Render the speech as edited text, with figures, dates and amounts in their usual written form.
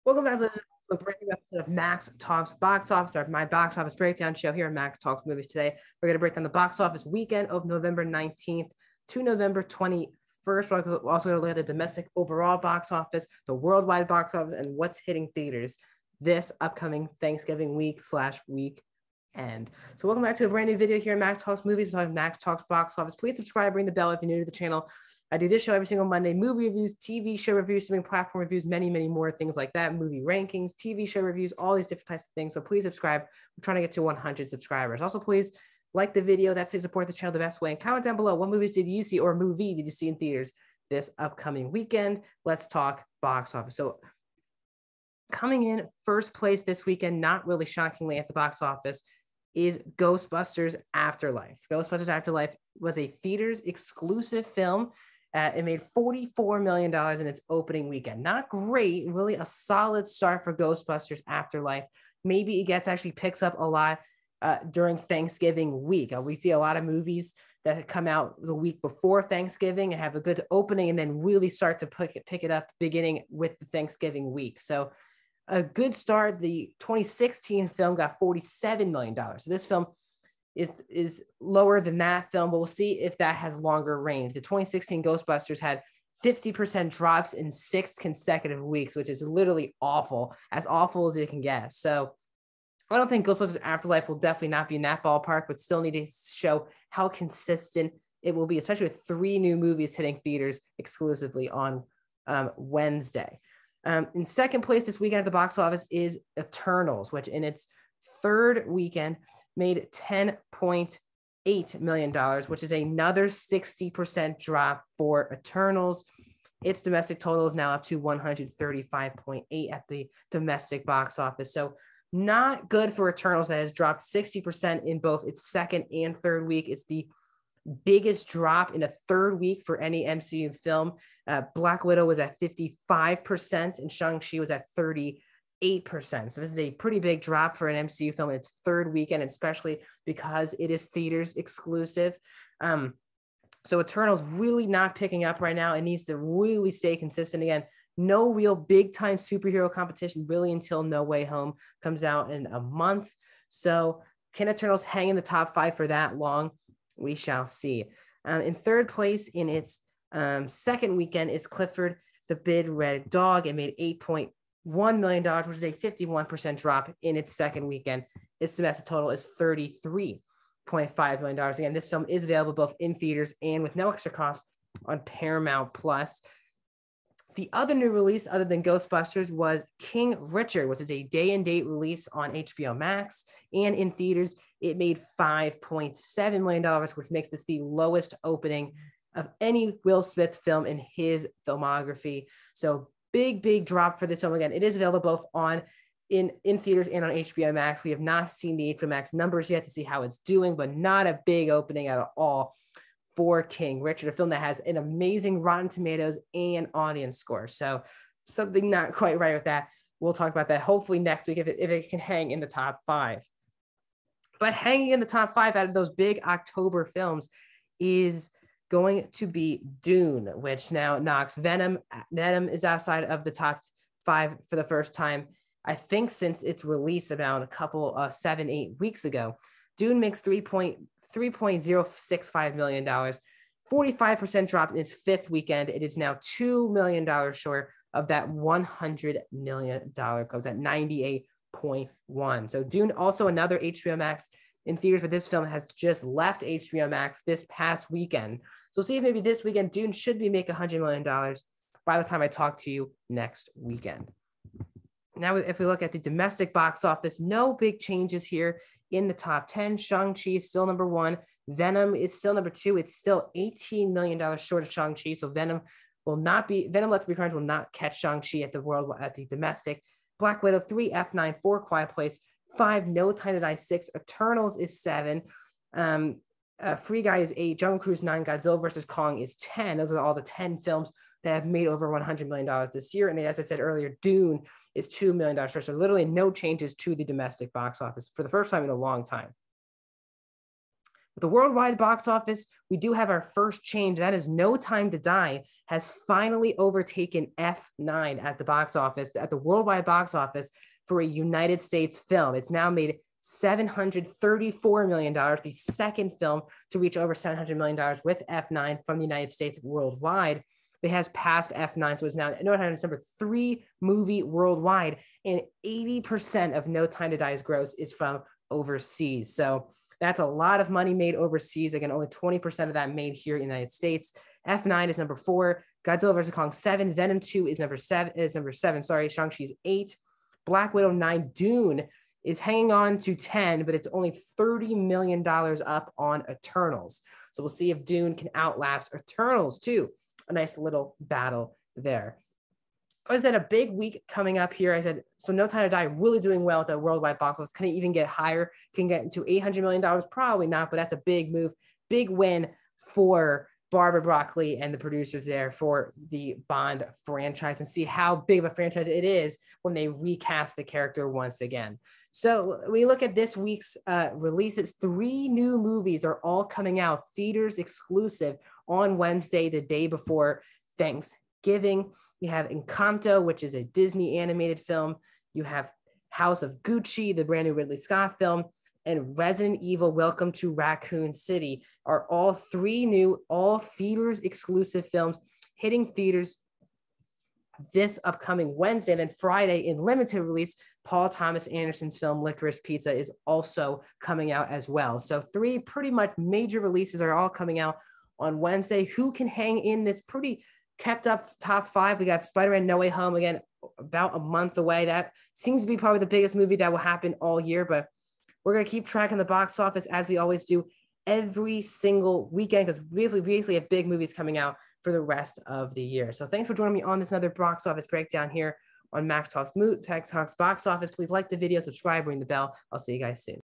Welcome back to the brand new episode of Max Talks Box Office, or my box office breakdown show here at Max Talks Movies. Today, we're going to break down the box office weekend of November 19th to November 21st. We're also going to look at the domestic overall box office, the worldwide box office, and what's hitting theaters this upcoming Thanksgiving weekend. So welcome back to a brand new video here at Max Talks Movies. We're talking Max Talks Box Office. Please subscribe, ring the bell if you're new to the channel. I do this show every single Monday: movie reviews, TV show reviews, streaming platform reviews, many more things like that, movie rankings, TV show reviews, all these different types of things. So please subscribe. We're trying to get to 100 subscribers. Also, please like the video. That's to support the channel the best way. And comment down below, what movies did you see or movie did you see in theaters this upcoming weekend? Let's talk box office. So coming in first place this weekend, not really shockingly at the box office, is Ghostbusters Afterlife. Ghostbusters Afterlife was a theaters exclusive film. It made $44 million in its opening weekend. Not great, really a solid start for Ghostbusters Afterlife. Maybe it actually picks up a lot during Thanksgiving week. We see a lot of movies that come out the week before Thanksgiving and have a good opening and then really start to pick it up beginning with the Thanksgiving week. So a good start. The 2016 film got $47 million. So this film is lower than that film, but we'll see if that has longer range. The 2016 Ghostbusters had 50% drops in 6 consecutive weeks, which is literally awful as it can get. So I don't think Ghostbusters Afterlife will definitely not be in that ballpark, but still need to show how consistent it will be, especially with 3 new movies hitting theaters exclusively on Wednesday. In second place this weekend at the box office is Eternals, which in its third weekend made $10.8 million, which is another 60% drop for Eternals. Its domestic total is now up to 135.8 at the domestic box office. So not good for Eternals. That has dropped 60% in both its second and third week. It's the biggest drop in a third week for any MCU film. Black Widow was at 55% and Shang-Chi was at 38%. So this is a pretty big drop for an MCU film in its third weekend, especially because it is theaters exclusive. So Eternals really not picking up right now. It needs to really stay consistent. Again, no real big time superhero competition really until No Way Home comes out in a month. So can Eternals hang in the top 5 for that long? We shall see. In third place in its second weekend is Clifford the Big Red Dog. It made $8.1 million, which is a 51% drop in its second weekend. Its domestic total is $33.5 million. Again, this film is available both in theaters and with no extra cost on Paramount Plus. The other new release other than Ghostbusters was King Richard, which is a day-and-date release on HBO Max. And in theaters, it made $5.7 million, which makes this the lowest opening of any Will Smith film in his filmography. So big drop for this film. Again, it is available both in theaters and on HBO Max. We have not seen the HBO Max numbers yet to see how it's doing, but not a big opening at all for King Richard, a film that has an amazing Rotten Tomatoes and audience score. So something not quite right with that. We'll talk about that hopefully next week if it can hang in the top 5. But hanging in the top 5 out of those big October films is going to be Dune, which now knocks Venom. Venom is outside of the top 5 for the first time, I think, since its release about a couple 7-8 weeks ago. Dune makes $3.065 million, 45% drop in its 5th weekend. It is now $2 million short of that $100 million goal. It's at 98.1. So Dune, also another HBO Max in theaters, but this film has just left HBO Max this past weekend. So see if maybe this weekend Dune should make $100 million by the time I talk to you next weekend. Now, if we look at the domestic box office, no big changes here in the top 10. Shang-Chi is still number 1. Venom is still number 2. It's still $18 million short of Shang-Chi. So Venom Let There Be Carnage will not catch Shang-Chi at the domestic. Black Widow 3, F9, 4, Quiet Place 5, No Time to Die 6, Eternals is 7. Free Guy is 8, Jungle Cruise 9, Godzilla vs. Kong is 10. Those are all the 10 films that have made over $100 million this year. And as I said earlier, Dune is $2 million short. So literally no changes to the domestic box office for the first time in a long time. The worldwide box office, we do have our first change. That is No Time to Die has finally overtaken F9 at the box office, at the worldwide box office for a United States film. It's now made $734 million, the second film to reach over $700 million with F9 from the United States worldwide. It has passed F9, so it's now No Time to Die's number 3 movie worldwide, and 80% of No Time to Die's gross is from overseas. So that's a lot of money made overseas. Again, only 20% of that made here in the United States. F9 is number 4. Godzilla vs. Kong 7. Venom 2 is number 7. Sorry, Shang-Chi's 8. Black Widow 9. Dune is hanging on to 10, but it's only $30 million up on Eternals. So we'll see if Dune can outlast Eternals too. A nice little battle there. I said a big week coming up here. I said, so No Time to Die really doing well at the worldwide box office. Can it even get higher? Can get into $800 million? Probably not, but that's a big move. Big win for Barbara Broccoli and the producers there for the Bond franchise, and see how big of a franchise it is when they recast the character once again. So we look at this week's releases. 3 new movies are all coming out, theaters exclusive, on Wednesday, the day before Thanksgiving. You have Encanto, which is a Disney animated film. You have House of Gucci, the brand new Ridley Scott film, and Resident Evil Welcome to Raccoon City are all 3 new, all theaters exclusive films hitting theaters this upcoming Wednesday. And then Friday, in limited release, Paul Thomas Anderson's film Licorice Pizza is also coming out as well. So 3 pretty much major releases are all coming out on Wednesday. Who can hang in this pretty kept up top 5? We got Spider-Man No Way Home, again, about a month away. That seems to be probably the biggest movie that will happen all year, but we're going to keep tracking the box office as we always do every single weekend, because we basically have big movies coming out for the rest of the year. So thanks for joining me on this another box office breakdown here on Max Talks Box Office. Please like the video, subscribe, ring the bell. I'll see you guys soon.